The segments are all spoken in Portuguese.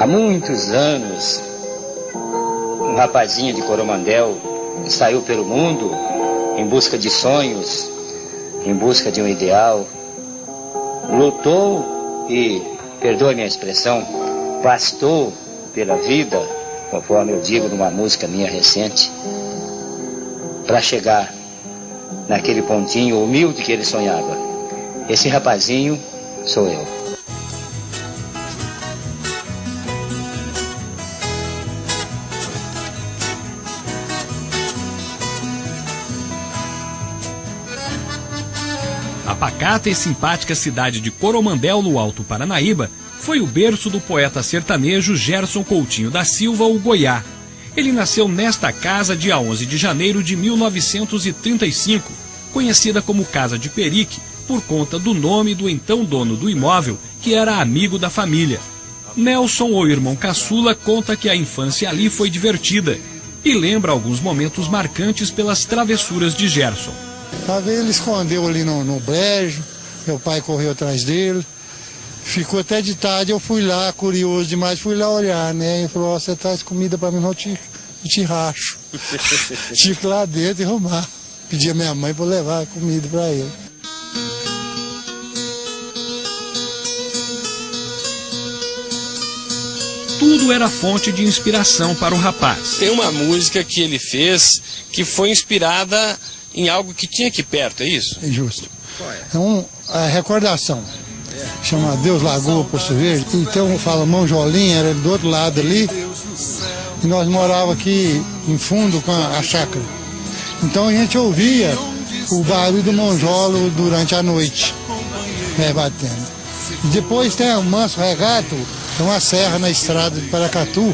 Há muitos anos, um rapazinho de Coromandel saiu pelo mundo em busca de sonhos, em busca de um ideal. Lutou e, perdoe minha expressão, pastou pela vida, conforme eu digo numa música minha recente, para chegar naquele pontinho humilde que ele sonhava. Esse rapazinho sou eu. A pacata e simpática cidade de Coromandel, no Alto Paranaíba, foi o berço do poeta sertanejo Gerson Coutinho da Silva, o Goiá. Ele nasceu nesta casa dia 11 de janeiro de 1935, conhecida como Casa de Perique, por conta do nome do então dono do imóvel, que era amigo da família. Nelson, o irmão caçula, conta que a infância ali foi divertida e lembra alguns momentos marcantes pelas travessuras de Gerson. Uma vez ele escondeu ali no brejo, meu pai correu atrás dele, ficou até de tarde, eu fui lá, curioso demais, fui lá olhar, né? Ele falou, você traz comida para mim, não te racho. Tive que ir lá dentro e arrumar. Pedi a minha mãe para levar comida para ele. Tudo era fonte de inspiração para o rapaz. Tem uma música que ele fez que foi inspirada em algo que tinha aqui perto, é isso? É justo. É a recordação. Chama Deus Lagoa, Poço Verde. Então fala Monjolinha, era do outro lado ali. E nós morávamos aqui em fundo com a chácara. Então a gente ouvia o barulho do monjolo durante a noite, batendo. E depois tem o Manso Regato, tem uma serra na estrada de Paracatu,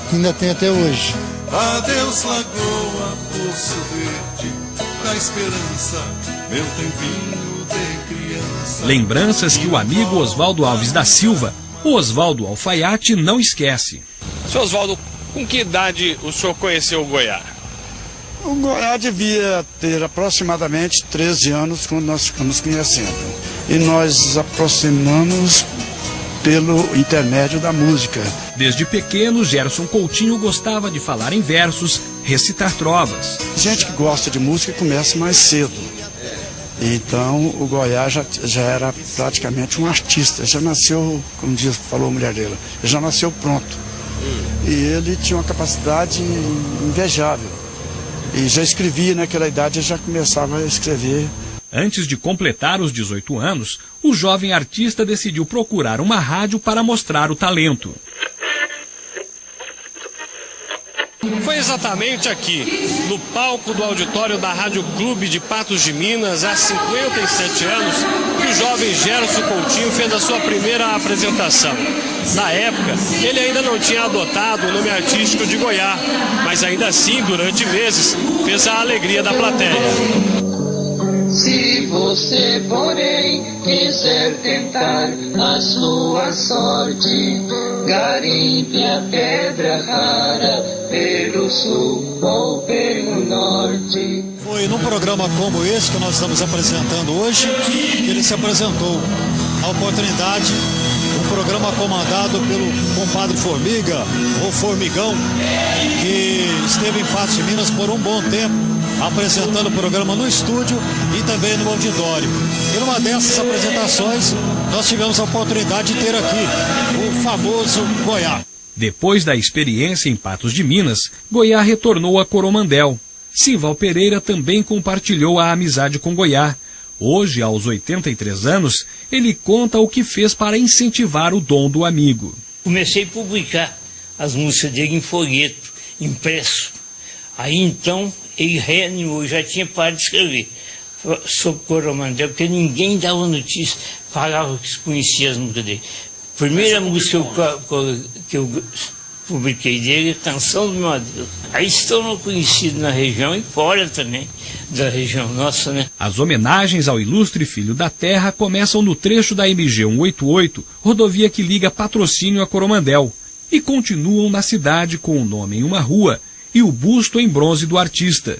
que ainda tem até hoje. Adeus Lagoa, Poço Verde, da esperança, meu tempinho de criança. Lembranças que o amigo Oswaldo Alves da Silva, o Oswaldo Alfaiate, não esquece. Seu Oswaldo, com que idade o senhor conheceu o Goiá? O Goiá devia ter aproximadamente 13 anos quando nós ficamos conhecendo. E nós aproximamos pelo intermédio da música. Desde pequeno, Gerson Coutinho gostava de falar em versos, recitar trovas. Gente que gosta de música começa mais cedo. Então o Goiá já era praticamente um artista, já nasceu, como falou a mulher dele, já nasceu pronto. E ele tinha uma capacidade invejável. E já escrevia naquela idade, já começava a escrever. Antes de completar os 18 anos, o jovem artista decidiu procurar uma rádio para mostrar o talento. Foi exatamente aqui, no palco do auditório da Rádio Clube de Patos de Minas, há 57 anos, que o jovem Gerson Coutinho fez a sua primeira apresentação. Na época, ele ainda não tinha adotado o nome artístico de Goiá, mas ainda assim, durante meses, fez a alegria da plateia. Se você, porém, quiser tentar a sua sorte, garimpe a pedra rara pelo sul ou pelo norte. Foi num programa como esse que nós estamos apresentando hoje que ele se apresentou. A oportunidade, um programa comandado pelo compadre Formiga, ou Formigão, que esteve em Patos de Minas por um bom tempo, apresentando o programa no estúdio e também no auditório. E numa dessas apresentações, nós tivemos a oportunidade de ter aqui o famoso Goiá. Depois da experiência em Patos de Minas, Goiá retornou a Coromandel. Simval Pereira também compartilhou a amizade com Goiá. Hoje, aos 83 anos, ele conta o que fez para incentivar o dom do amigo. Comecei a publicar as músicas dele em folheto, impresso. Aí então ele reanimou, já tinha parado de escrever sobre Coromandel, porque ninguém dava notícia, falava que conhecia as músicas dele. A primeira música que eu publiquei dele é Canção do Meu Adeus. Aí se tornou conhecido na região e fora também da região nossa, né? As homenagens ao ilustre filho da terra começam no trecho da MG 188, rodovia que liga Patrocínio a Coromandel, e continuam na cidade com o nome em uma rua e o busto em bronze do artista.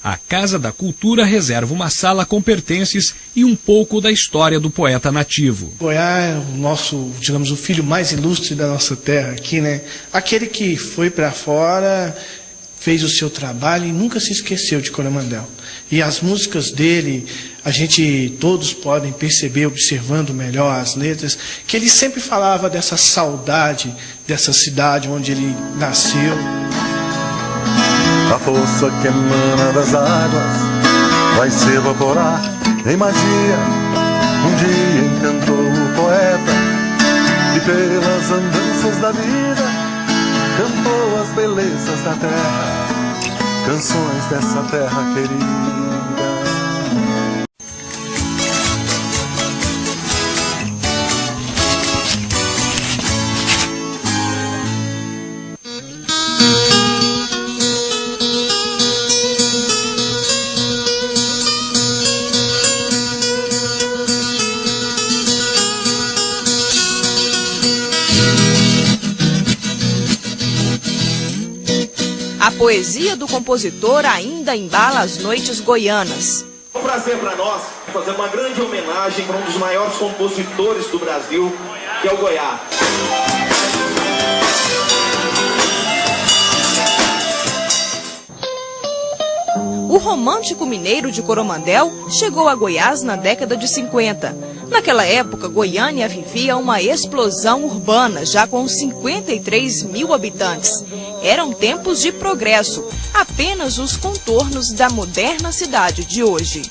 A Casa da Cultura reserva uma sala com pertences e um pouco da história do poeta nativo. Goiás é o nosso, digamos, o filho mais ilustre da nossa terra aqui, né? Aquele que foi para fora, fez o seu trabalho e nunca se esqueceu de Coromandel. E as músicas dele, a gente todos podem perceber, observando melhor as letras, que ele sempre falava dessa saudade dessa cidade onde ele nasceu. A força que emana das águas vai se evaporar em magia. Um dia encantou o poeta e pelas andanças da vida cantou as belezas da terra, canções dessa terra querida. A poesia do compositor ainda embala as noites goianas. É um prazer para nós fazer uma grande homenagem para um dos maiores compositores do Brasil, que é o Goiá. O romântico mineiro de Coromandel chegou a Goiás na década de 50. Naquela época, Goiânia vivia uma explosão urbana, já com 53 mil habitantes. Eram tempos de progresso, apenas os contornos da moderna cidade de hoje.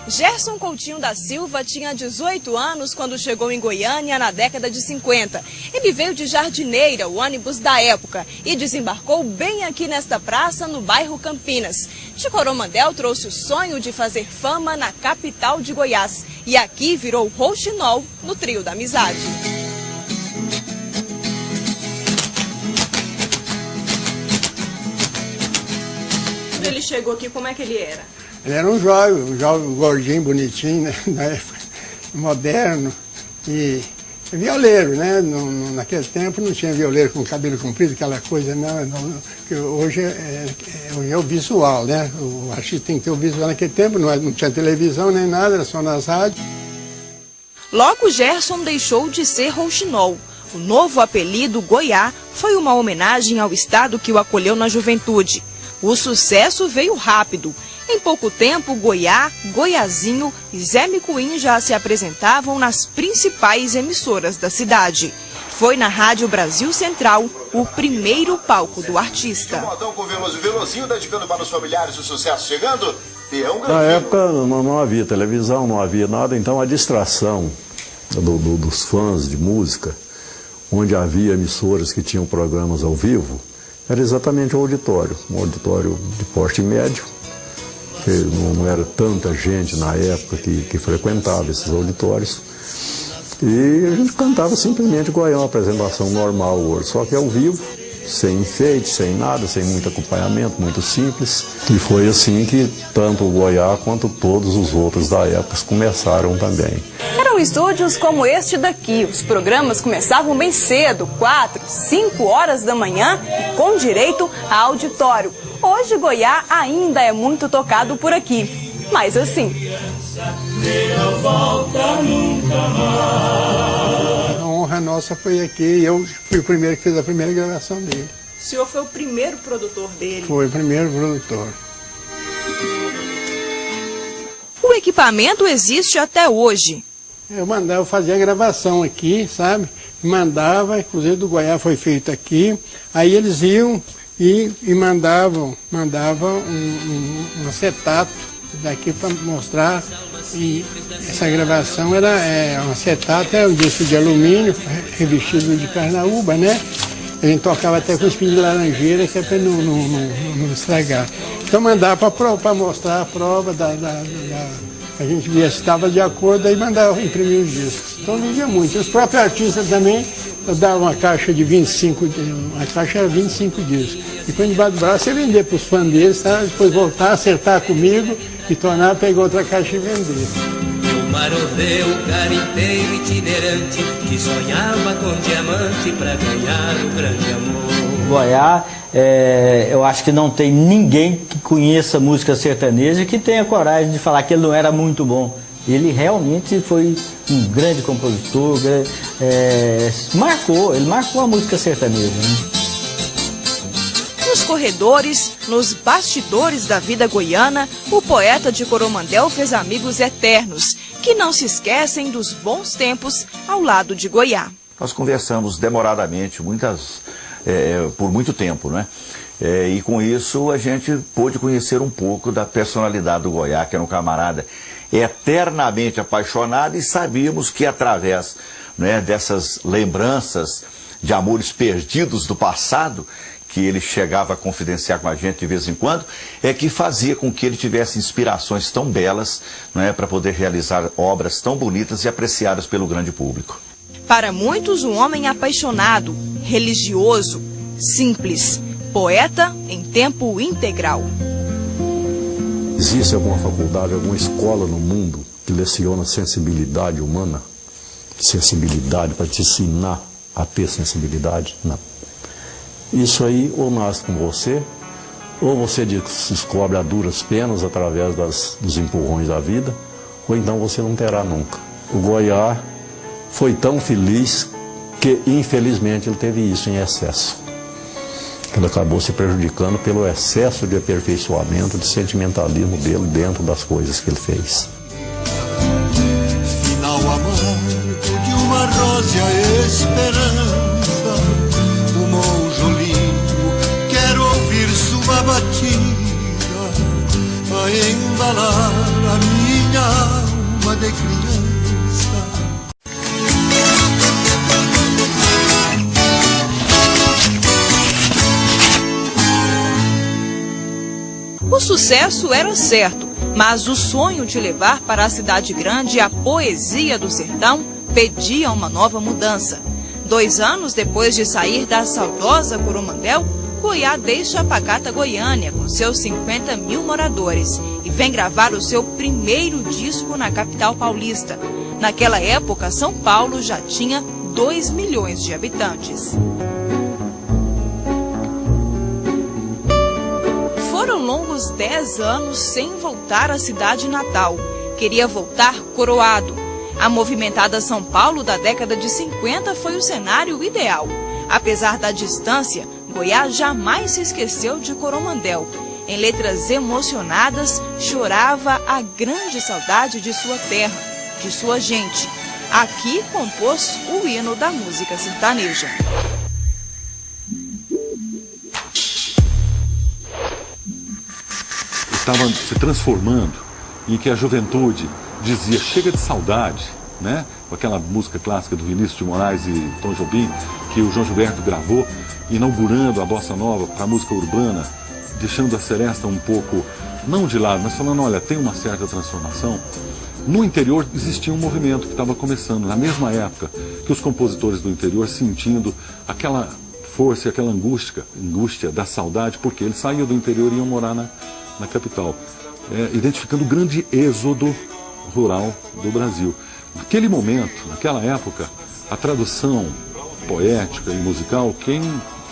Gerson Coutinho da Silva tinha 18 anos quando chegou em Goiânia na década de 50. Ele veio de Jardineira, o ônibus da época, e desembarcou bem aqui nesta praça, no bairro Campinas. De Coromandel trouxe o sonho de fazer fama na capital de Goiás. E aqui virou rouxinol no trio da amizade. Quando ele chegou aqui, como é que ele era? Ele era um jovem gordinho, bonitinho, né? Na época, moderno e violeiro, né? Naquele tempo não tinha violeiro com cabelo comprido, aquela coisa, não que hoje é o visual, né? O artista tem que ter o visual. Naquele tempo não tinha televisão nem nada, era só nas rádios. Logo, Gerson deixou de ser rouxinol. O novo apelido Goiá foi uma homenagem ao estado que o acolheu na juventude. O sucesso veio rápido. Em pouco tempo, Goiá, Goiazinho e Zé Micuim já se apresentavam nas principais emissoras da cidade. Foi na Rádio Brasil Central o primeiro palco do artista. Modão com Velozinho, dedicando para os familiares o sucesso chegando. Na época não havia televisão, não havia nada, então a distração dos fãs de música, onde havia emissoras que tinham programas ao vivo, era exatamente o auditório, um auditório de porte médio. Não era tanta gente na época que frequentava esses auditórios. E a gente cantava simplesmente Goiás, uma apresentação normal hoje, só que ao vivo, sem enfeite, sem nada, sem muito acompanhamento, muito simples. E foi assim que tanto o Goiás quanto todos os outros da época começaram também. Eram estúdios como este daqui. Os programas começavam bem cedo, 4, 5 horas da manhã, com direito a auditório. Hoje Goiás ainda é muito tocado por aqui, mas assim. A honra nossa foi aqui, eu fui o primeiro que fez a primeira gravação dele. O senhor foi o primeiro produtor dele? Foi o primeiro produtor. O equipamento existe até hoje. Eu fazia a gravação aqui, sabe? Mandava, inclusive do Goiás foi feito aqui, aí eles iam e mandavam um acetato daqui para mostrar. E essa gravação era um acetato, um disco de alumínio revestido de carnaúba, né? A gente tocava até com espinho de laranjeira, que é para não estragar. Então mandava para mostrar a prova a gente via se estava de acordo, aí mandava imprimir os discos. Então vendia muito. Os próprios artistas também davam uma caixa de 25, a caixa era 25 discos. E quando debaixo do braço ia vender para os fãs deles, tá? Depois voltar, acertar comigo e tornar, pegar outra caixa e vender. marodeu, garimpeiro itinerante, que sonhava com diamante pra ganhar o grande amor. Goiá, eu acho que não tem ninguém que conheça música sertaneja que tenha coragem de falar que ele não era muito bom. Ele realmente foi um grande compositor, ele marcou a música sertaneja, né? Nos corredores, nos bastidores da vida goiana, o poeta de Coromandel fez amigos eternos, que não se esquecem dos bons tempos ao lado de Goiá. Nós conversamos demoradamente, por muito tempo, né? E com isso a gente pôde conhecer um pouco da personalidade do Goiá, que era um camarada eternamente apaixonado, e sabíamos que através, né, dessas lembranças de amores perdidos do passado, que ele chegava a confidenciar com a gente de vez em quando, que fazia com que ele tivesse inspirações tão belas, né, para poder realizar obras tão bonitas e apreciadas pelo grande público. Para muitos, um homem apaixonado, religioso, simples, poeta em tempo integral. Existe alguma faculdade, alguma escola no mundo que leciona sensibilidade humana? Sensibilidade, para te ensinar a ter sensibilidade? Não. Isso aí ou nasce com você, ou você descobre a duras penas através dos empurrões da vida, ou então você não terá nunca. O Goiá foi tão feliz que, infelizmente, ele teve isso em excesso. Ele acabou se prejudicando pelo excesso de aperfeiçoamento, de sentimentalismo dele dentro das coisas que ele fez. Final amargo de uma rósea esperança, o monjo lindo quer ouvir sua batida, a embalar a minha alma de criança. O sucesso era certo, mas o sonho de levar para a cidade grande a poesia do sertão pedia uma nova mudança. 2 anos depois de sair da saudosa Coromandel, Goiá deixa a pacata Goiânia com seus 50 mil moradores e vem gravar o seu primeiro disco na capital paulista. Naquela época, São Paulo já tinha 2 milhões de habitantes. Foram longos 10 anos sem voltar à cidade natal. Queria voltar coroado. A movimentada São Paulo da década de 50 foi o cenário ideal. Apesar da distância, Goiá jamais se esqueceu de Coromandel. Em letras emocionadas, chorava a grande saudade de sua terra, de sua gente. Aqui compôs o hino da música sertaneja. Estava se transformando em que a juventude dizia chega de saudade, né? Com aquela música clássica do Vinícius de Moraes e Tom Jobim, que o João Gilberto gravou, inaugurando a bossa nova para a música urbana, deixando a seresta um pouco, não de lado, mas falando, olha, tem uma certa transformação. No interior existia um movimento que estava começando, na mesma época que os compositores do interior sentindo aquela força e aquela angústia da saudade, porque eles saíam do interior e iam morar na capital, identificando o grande êxodo rural do Brasil. Naquele momento, naquela época, a tradução poética e musical, quem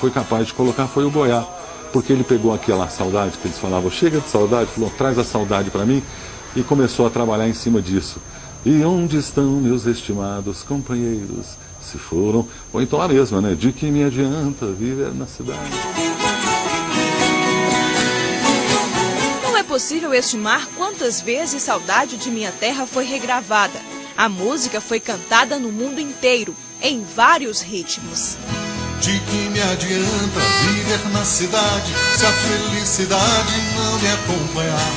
foi capaz de colocar foi o Goiá, porque ele pegou aquela saudade que eles falavam, chega de saudade, falou, traz a saudade para mim, e começou a trabalhar em cima disso. E onde estão meus estimados companheiros? Se foram, ou então a mesma, né? De que me adianta viver na cidade? É possível estimar quantas vezes Saudade de Minha Terra foi regravada. A música foi cantada no mundo inteiro, em vários ritmos. De que me adianta viver na cidade, se a felicidade não me acompanhar?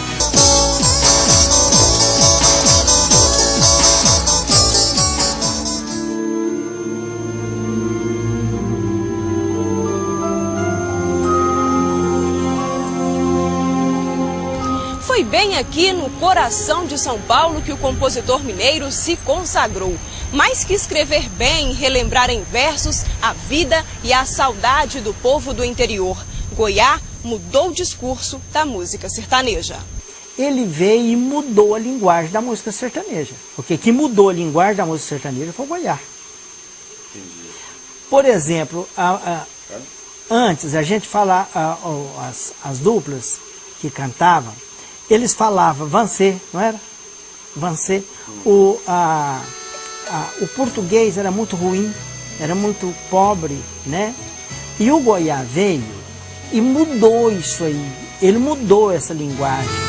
Foi bem aqui no coração de São Paulo que o compositor mineiro se consagrou. Mais que escrever bem, relembrar em versos a vida e a saudade do povo do interior, Goiá mudou o discurso da música sertaneja. ele veio e mudou a linguagem da música sertaneja. Porque quem mudou a linguagem da música sertaneja foi o Goiá. Por exemplo, antes a gente falava, as duplas que cantavam, eles falavam vancê, não era? Vancê. O português era muito ruim, era muito pobre, né? E o Goiá veio e mudou isso aí. Ele mudou essa linguagem.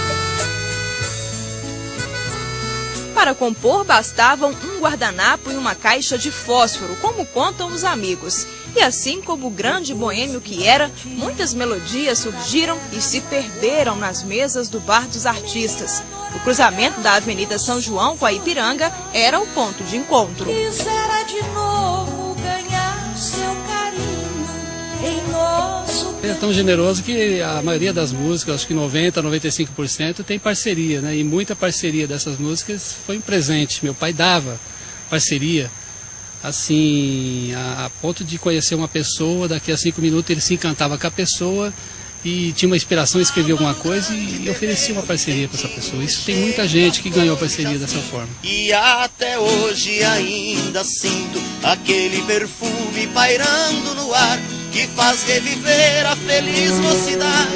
Para compor, bastavam um guardanapo e uma caixa de fósforo, como contam os amigos. E assim como o grande boêmio que era, muitas melodias surgiram e se perderam nas mesas do Bar dos Artistas. O cruzamento da Avenida São João com a Ipiranga era o ponto de encontro. Quisera de novo ganhar seu carinho em nosso... É tão generoso que a maioria das músicas, acho que 90%, 95% tem parceria, né? E muita parceria dessas músicas foi um presente. Meu pai dava parceria, assim, a ponto de conhecer uma pessoa, daqui a 5 minutos ele se encantava com a pessoa e tinha uma inspiração, escrevia alguma coisa e oferecia uma parceria para essa pessoa. Isso tem muita gente que ganhou parceria dessa forma. E até hoje ainda sinto aquele perfume pairando no ar que faz reviver a feliz mocidade.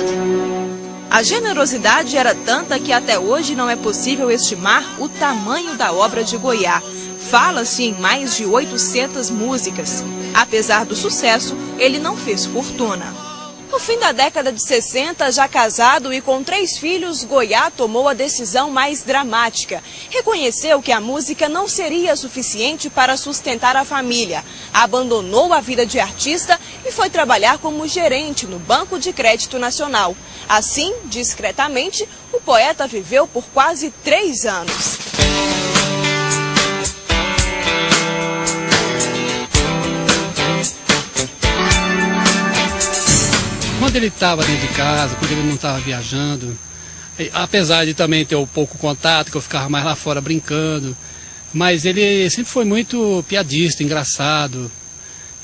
A generosidade era tanta que até hoje não é possível estimar o tamanho da obra de Goiá. Fala-se em mais de 800 músicas. Apesar do sucesso, ele não fez fortuna. No fim da década de 60, já casado e com 3 filhos, Goiá tomou a decisão mais dramática. Reconheceu que a música não seria suficiente para sustentar a família. Abandonou a vida de artista e foi trabalhar como gerente no Banco de Crédito Nacional. Assim, discretamente, o poeta viveu por quase 3 anos. Quando ele estava dentro de casa, quando ele não estava viajando, apesar de também ter um pouco contato, que eu ficava mais lá fora brincando, mas ele sempre foi muito piadista, engraçado,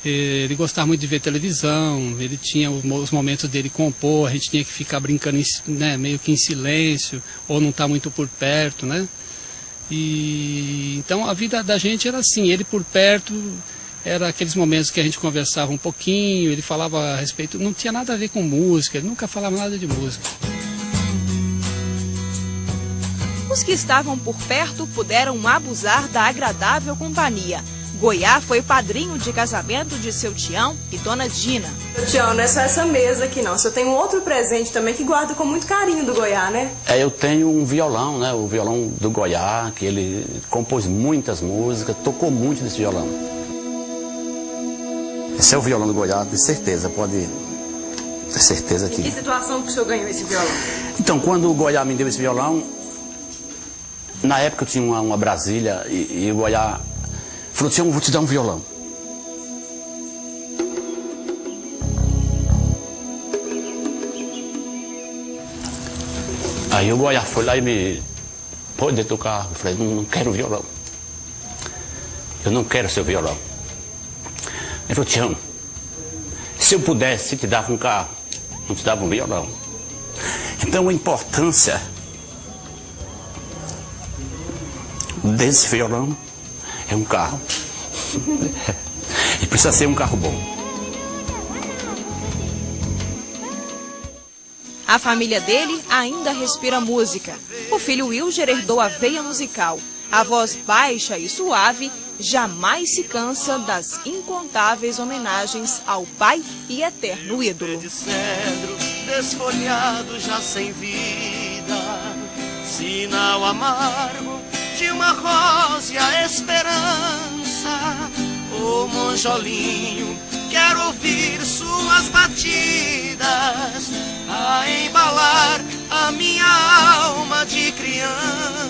ele gostava muito de ver televisão, ele tinha os momentos dele compor, a gente tinha que ficar brincando, né, meio que em silêncio, ou não estar muito por perto, né? E então a vida da gente era assim, ele por perto... Era aqueles momentos que a gente conversava um pouquinho, ele falava a respeito, não tinha nada a ver com música, ele nunca falava nada de música. Os que estavam por perto puderam abusar da agradável companhia. Goiá foi padrinho de casamento de seu Tião e dona Dina. Tião, não é só essa mesa aqui não, você tem um outro presente também que guarda com muito carinho do Goiá, né? Eu tenho um violão, né, o violão do Goiá, que ele compôs muitas músicas, tocou muito desse violão. Esse é o violão do Goiá, de certeza, pode ter certeza que... Em que situação que o senhor ganhou esse violão? Então, quando o Goiá me deu esse violão, na época eu tinha uma Brasília e o Goiá falou, Tião, vou te dar um violão. Aí o Goiá foi lá e me pôs dentro do carro. Eu falei, não quero violão. Eu não quero seu violão. Ele falou, Tião, se eu pudesse, te dava um carro, não te dava um violão. Então a importância desse violão é um carro. E precisa ser um carro bom. A família dele ainda respira música. O filho Wilger herdou a veia musical. A voz baixa e suave jamais se cansa das incontáveis homenagens ao pai e eterno ídolo. De cedro, desfolhado já sem vida, sinal amargo de uma rósea esperança. Ô monjolinho, quero ouvir suas batidas a embalar a minha alma de criança.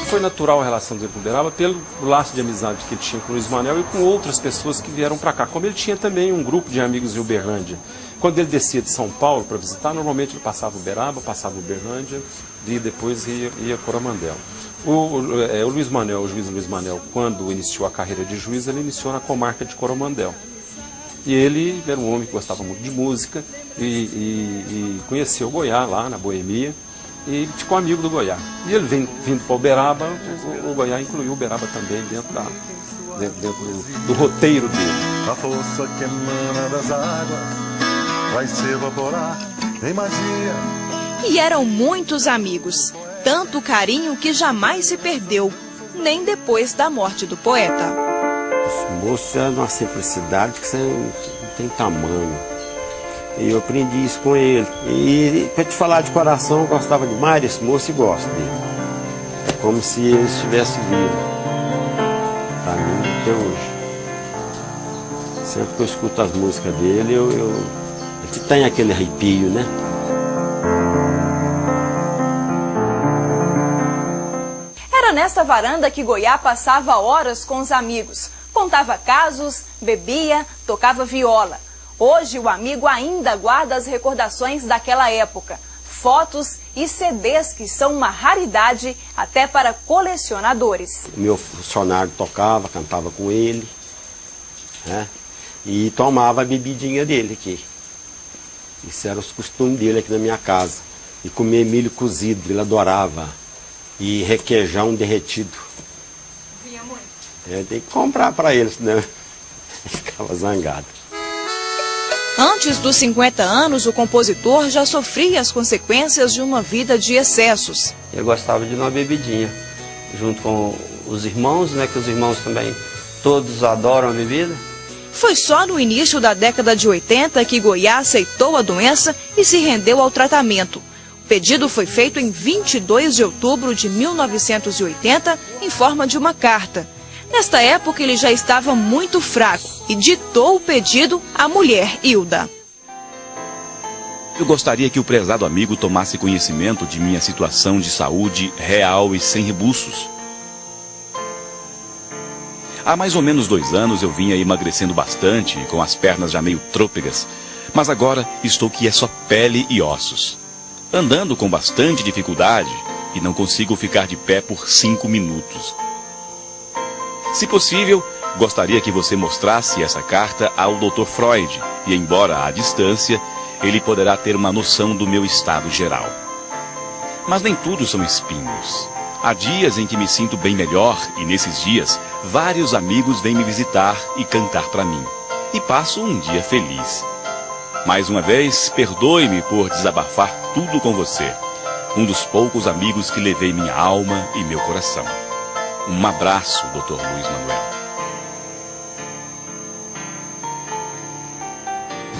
Foi natural a relação dele com o Uberaba pelo laço de amizade que ele tinha com o Luiz Manuel e com outras pessoas que vieram para cá. Como ele tinha também um grupo de amigos em Uberlândia, Quando ele descia de São Paulo para visitar, normalmente ele passava Uberaba, passava Uberlândia e depois ia Coromandel. O juiz Luiz Manuel, quando iniciou a carreira de juiz, ele iniciou na comarca de Coromandel. E ele era um homem que gostava muito de música e conheceu o Goiá lá na Boemia e ficou amigo do Goiá. E ele vindo para Uberaba, o Goiá incluiu Uberaba também dentro do roteiro dele. A força que emana das águas vai se evaporar em magia. E eram muitos amigos, tanto carinho que jamais se perdeu, nem depois da morte do poeta. Esse moço é de uma simplicidade que você não tem tamanho. E eu aprendi isso com ele. E para te falar de coração, eu gostava demais desse moço e gosto dele. É como se ele estivesse vivo. Para mim, até hoje. Sempre que eu escuto as músicas dele, é que tem aquele arrepio, né? Era nesta varanda que Goiá passava horas com os amigos. Contava casos, bebia, tocava viola. Hoje o amigo ainda guarda as recordações daquela época. Fotos e CDs que são uma raridade até para colecionadores. O meu funcionário tocava, cantava com ele, né? E tomava a bebidinha dele aqui. Isso era os costumes dele aqui na minha casa. E comer milho cozido, ele adorava. E requeijão derretido. Vinha muito? Tem que comprar para ele, senão ele ficava zangado. Antes dos 50 anos, o compositor já sofria as consequências de uma vida de excessos. Ele gostava de uma bebidinha, junto com os irmãos, né, que os irmãos também todos adoram a bebida. Foi só no início da década de 80 que Goiá aceitou a doença e se rendeu ao tratamento. O pedido foi feito em 22 de outubro de 1980, em forma de uma carta. Nesta época, ele já estava muito fraco e ditou o pedido à mulher Hilda. Eu gostaria que o prezado amigo tomasse conhecimento de minha situação de saúde real e sem rebuços. Há mais ou menos 2 anos eu vinha emagrecendo bastante, com as pernas já meio trôpegas, mas agora estou que é só pele e ossos. Andando com bastante dificuldade e não consigo ficar de pé por 5 minutos. Se possível, gostaria que você mostrasse essa carta ao Dr. Freud e, embora à distância, ele poderá ter uma noção do meu estado geral. Mas nem tudo são espinhos. Há dias em que me sinto bem melhor e, nesses dias, vários amigos vêm me visitar e cantar para mim. E passo um dia feliz. Mais uma vez, perdoe-me por desabafar tudo com você. Um dos poucos amigos que levei minha alma e meu coração. Um abraço, Dr. Luiz Manuel.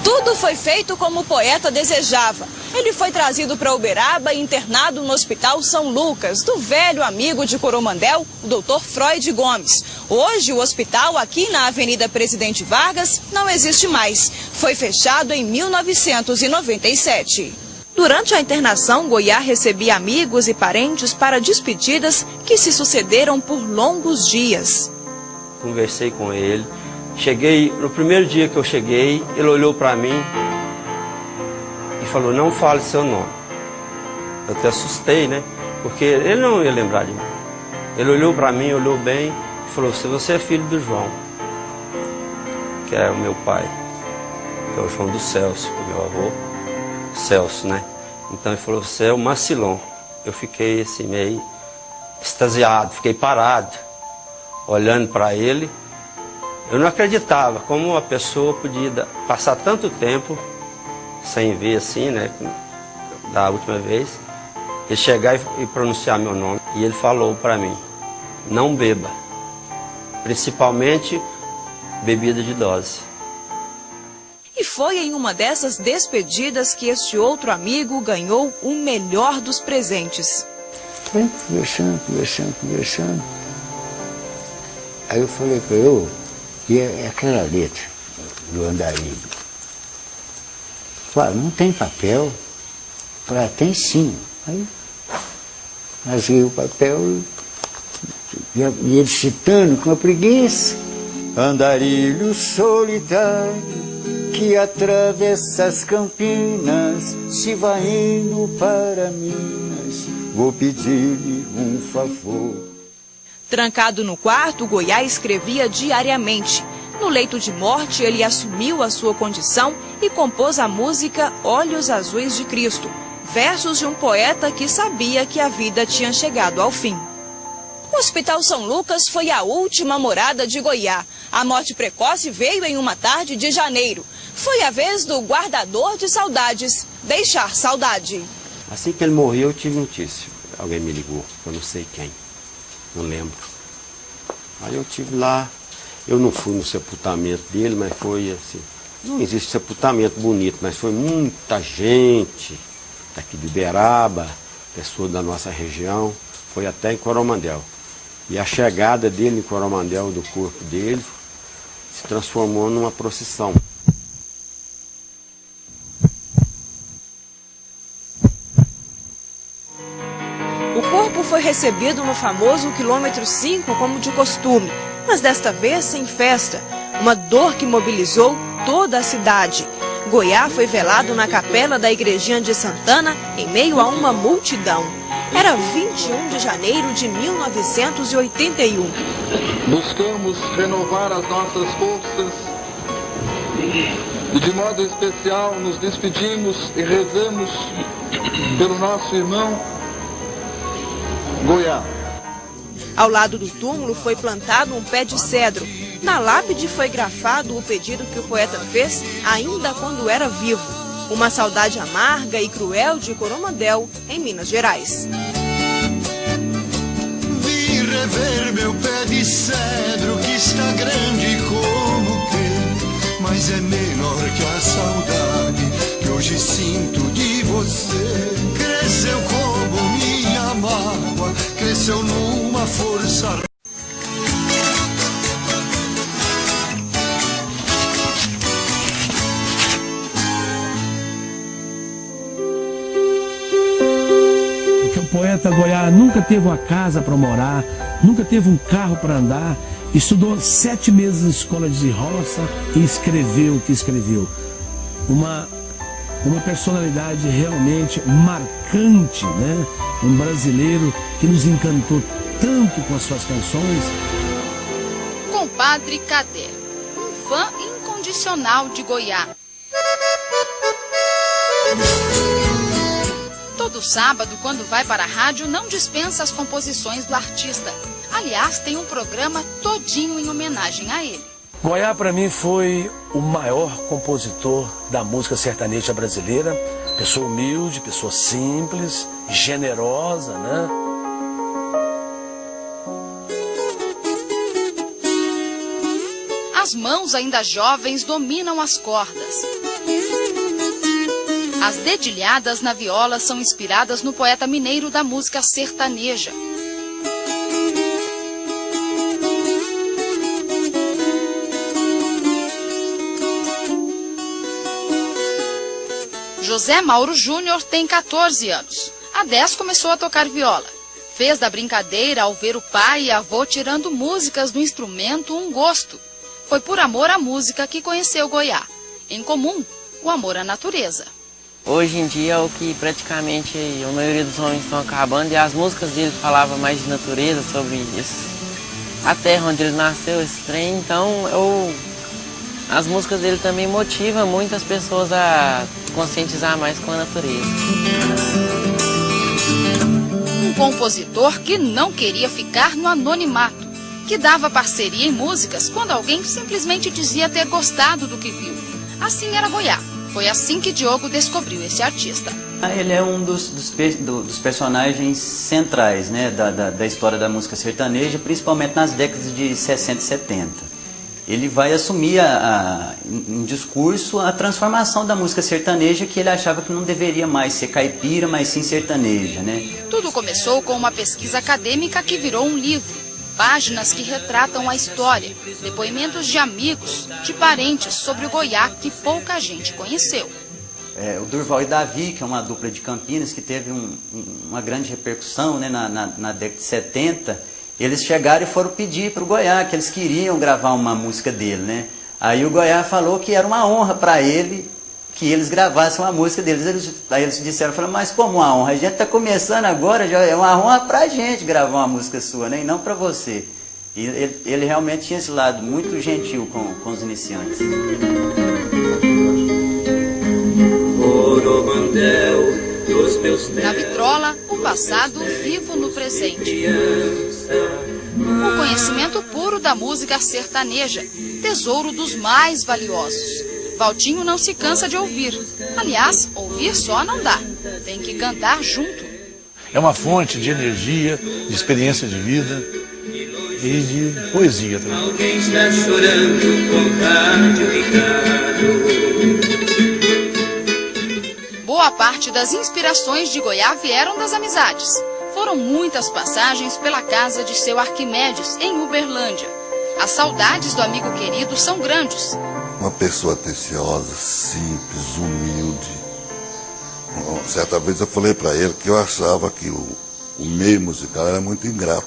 Tudo foi feito como o poeta desejava. Ele foi trazido para Uberaba e internado no Hospital São Lucas, do velho amigo de Coromandel, o Dr. Freud Gomes. Hoje, o hospital, aqui na Avenida Presidente Vargas, não existe mais. Foi fechado em 1997. Durante a internação, Goiá recebia amigos e parentes para despedidas que se sucederam por longos dias. Conversei com ele. No primeiro dia que eu cheguei, ele olhou para mim e falou, não fale seu nome. Eu até assustei, né? Porque ele não ia lembrar de mim. Ele olhou para mim, olhou bem e falou, se você é filho do João, que é o meu pai, que é o João do Celso, o meu avô, Celso, né? Então ele falou, você é o Macilon. Eu fiquei assim meio extasiado, fiquei parado, olhando para ele. Eu não acreditava como uma pessoa podia passar tanto tempo sem ver assim, né, da última vez, e chegar e pronunciar meu nome. E ele falou para mim, não beba, principalmente bebida de dose. E foi em uma dessas despedidas que este outro amigo ganhou o melhor dos presentes. Foi conversando. Aí eu falei para ele, e é aquela letra do Andarilho. Falei, não tem papel? Falei, tem sim. Aí rasguei o papel e ele citando com a preguiça. Andarilho solitário, que atravessa as Campinas, se vai indo para Minas, vou pedir-lhe um favor. Trancado no quarto, Goiá escrevia diariamente. No leito de morte, ele assumiu a sua condição e compôs a música Olhos Azuis de Cristo, versos de um poeta que sabia que a vida tinha chegado ao fim. O Hospital São Lucas foi a última morada de Goiá. A morte precoce veio em uma tarde de janeiro. Foi a vez do guardador de saudades deixar saudade. Assim que ele morreu, eu tive notícia. Alguém me ligou, eu não sei quem, não lembro. Aí eu tive lá, eu não fui no sepultamento dele, mas foi assim, não existe sepultamento bonito, mas foi muita gente daqui de Uberaba, pessoa da nossa região, foi até em Coromandel. E a chegada dele em Coromandel, do corpo dele, se transformou numa procissão. O corpo foi recebido no famoso quilômetro 5 como de costume, mas desta vez sem festa, uma dor que mobilizou toda a cidade. Goiá foi velado na capela da Igrejinha de Santana em meio a uma multidão. Era 21 de janeiro de 1981. Buscamos renovar as nossas forças e de modo especial nos despedimos e rezamos pelo nosso irmão Goiá. Ao lado do túmulo foi plantado um pé de cedro. Na lápide foi grafado o pedido que o poeta fez ainda quando era vivo. Uma saudade amarga e cruel de Coromandel, em Minas Gerais. Vim rever meu pé de cedro que está grande como que, mas é menor que a saudade que hoje sinto de você. Cresceu como minha mágoa, cresceu numa força. O poeta Goiá nunca teve uma casa para morar, nunca teve um carro para andar, estudou 7 meses em escola de roça e escreveu o que escreveu. Uma personalidade realmente marcante, né? Um brasileiro que nos encantou tanto com as suas canções. Compadre Cadê, um fã incondicional de Goiá. Todo sábado, quando vai para a rádio, não dispensa as composições do artista. Aliás, tem um programa todinho em homenagem a ele. Goiá, para mim, foi o maior compositor da música sertaneja brasileira. Pessoa humilde, pessoa simples, generosa, né? As mãos ainda jovens dominam as cordas. As dedilhadas na viola são inspiradas no poeta mineiro da música sertaneja. José Mauro Júnior tem 14 anos. Há 10 começou a tocar viola. Fez da brincadeira, ao ver o pai e avô tirando músicas do instrumento, um gosto. Foi por amor à música que conheceu Goiá. Em comum, o amor à natureza. Hoje em dia é o que praticamente a maioria dos homens estão acabando, e as músicas dele falavam mais de natureza, sobre isso. A terra onde ele nasceu, esse trem, então as músicas dele também motivam muitas pessoas a conscientizar mais com a natureza. Um compositor que não queria ficar no anonimato, que dava parceria em músicas quando alguém simplesmente dizia ter gostado do que viu. Assim era Goiá. Foi assim que Diogo descobriu esse artista. Ele é um dos personagens centrais, né, da história da música sertaneja, principalmente nas décadas de 60 e 70. Ele vai assumir em discurso a transformação da música sertaneja, que ele achava que não deveria mais ser caipira, mas sim sertaneja, né? Tudo começou com uma pesquisa acadêmica que virou um livro. Páginas que retratam a história, depoimentos de amigos, de parentes sobre o Goiá que pouca gente conheceu. O Durval e Davi, que é uma dupla de Campinas que teve uma grande repercussão, né, na década de 70, eles chegaram e foram pedir para o Goiá que eles queriam gravar uma música dele, né? Aí o Goiá falou que era uma honra para ele que eles gravassem uma música deles. Aí eles disseram, falaram, mas como uma honra? A gente está começando agora, já é uma honra para a gente gravar uma música sua, né? E não para você. E ele realmente tinha esse lado muito gentil com os iniciantes. Na vitrola, o passado vivo no presente. O conhecimento puro da música sertaneja, tesouro dos mais valiosos. Valtinho não se cansa de ouvir. Aliás, ouvir só não dá. Tem que cantar junto. É uma fonte de energia, de experiência de vida e de poesia também. Alguém está chorando com rádio ligado. Boa parte das inspirações de Goiá vieram das amizades. Foram muitas passagens pela casa de seu Arquimedes, em Uberlândia. As saudades do amigo querido são grandes. Uma pessoa atenciosa, simples, humilde. Certa vez eu falei para ele que eu achava que o meio musical era muito ingrato,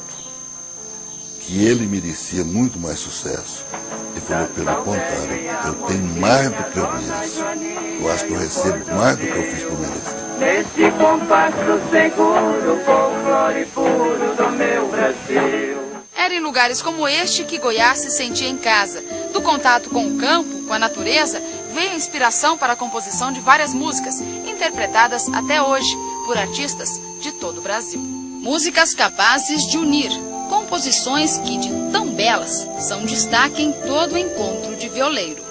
que ele merecia muito mais sucesso. Ele falou, pelo contrário, eu tenho mais do que eu mereço. Eu acho que eu recebo mais do que eu fiz por merecer. Nesse compasso seguro, folclore puro do meu Brasil. Era em lugares como este que Goiás se sentia em casa. Do contato com o campo, com a natureza, veio a inspiração para a composição de várias músicas, interpretadas até hoje por artistas de todo o Brasil. Músicas capazes de unir, composições que, de tão belas, são destaque em todo encontro de violeiro.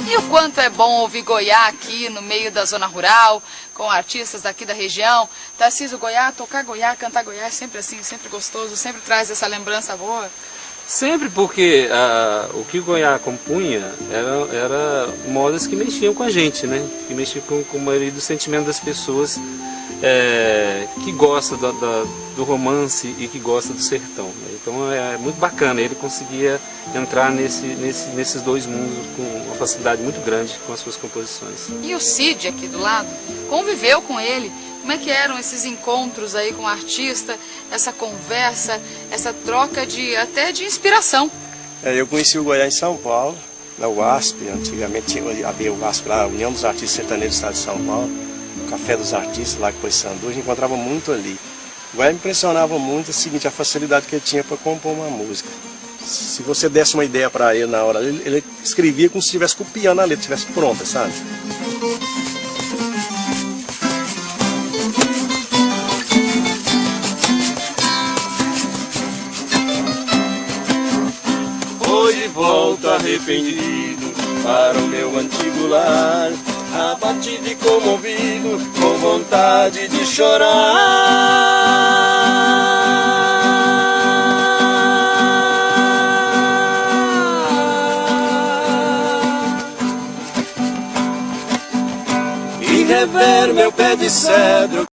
E o quanto é bom ouvir Goiá aqui no meio da zona rural, com artistas daqui da região. Tarcísio, Goiá, tocar Goiá, cantar Goiá é sempre assim, sempre gostoso, sempre traz essa lembrança boa. Sempre, porque o que o Goiá compunha era modas que mexiam com a gente, né? Que mexiam com a maioria do sentimento das pessoas que gostam do romance e que gostam do sertão. Né? Então é muito bacana, ele conseguia entrar nesses dois mundos com uma facilidade muito grande com as suas composições. E o Cid aqui do lado, conviveu com ele. Como é que eram esses encontros aí com o artista, essa conversa, essa troca até de inspiração? Eu conheci o Goiá em São Paulo, na UASP, antigamente havia o UASP lá, a União dos Artistas Sertanejos do Estado de São Paulo, o Café dos Artistas lá que foi Sandu, a gente encontrava muito ali. O Goiá me impressionava muito o seguinte, a facilidade que ele tinha para compor uma música. Se você desse uma ideia para ele na hora, ele escrevia como se estivesse copiando a letra, estivesse pronta, sabe? Hoje volto arrependido para o meu antigo lar, abatido e comovido, com vontade de chorar. E rever meu pé de cedro.